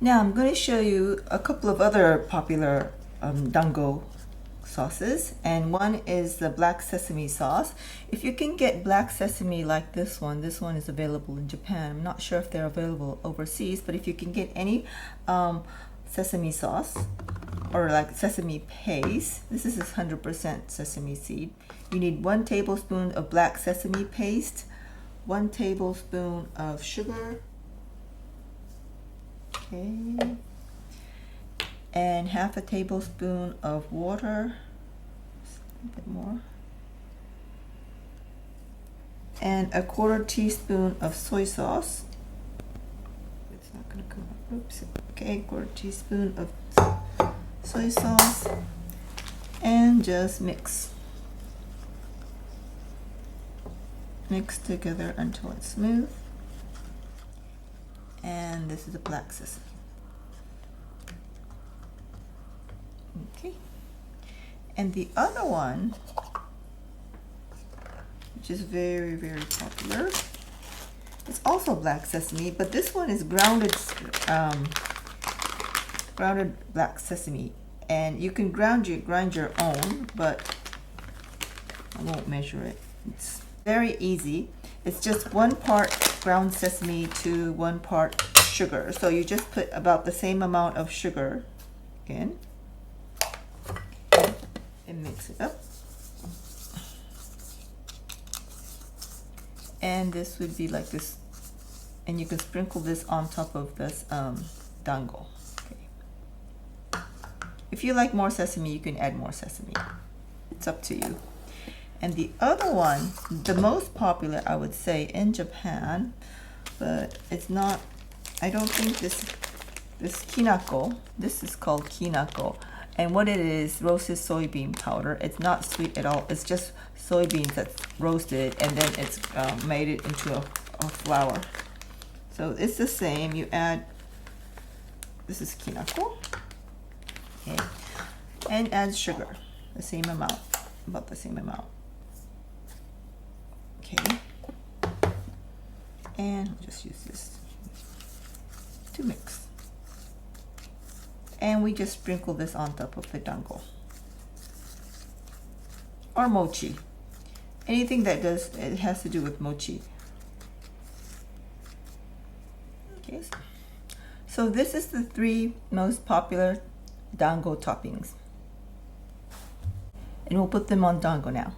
Now I'm going to show you a couple of other popular dango sauces, and one is the black sesame sauce. If you can get black sesame like this one is available in Japan. I'm not sure if they're available overseas, but if you can get any sesame sauce or like sesame paste, this is 100% sesame seed. You need 1 tablespoon of black sesame paste, 1 tablespoon of sugar, okay, and half a tablespoon of water, a bit more, and a 1/4 teaspoon of soy sauce. It's not going to come up. Oops. Okay, 1/4 teaspoon of soy sauce, and just mix together until it's smooth. And this is a black sesame. Okay, and the other one, which is very, very popular, it's also black sesame, but this one is grounded black sesame, and you can grind your own, but I won't measure it. It's very easy. It's just 1 part ground sesame to 1 part sugar. So you just put about the same amount of sugar in and mix it up. And this would be like this, and you can sprinkle this on top of this dango. Okay. If you like more sesame, you can add more sesame. It's up to you. And the other one, the most popular, I would say, in Japan, but it's not, I don't think this Kinako, this is called Kinako. And what it is, roasted soybean powder. It's not sweet at all. It's just soybeans that's roasted, and then it's made it into a flour. So it's the same. You add, this is Kinako, okay, and add sugar, the same amount, about the same amount. Okay, and I'll just use this to mix. And we just sprinkle this on top of the dango or mochi. Anything that it has to do with mochi. Okay, so this is the 3 most popular dango toppings. And we'll put them on dango now.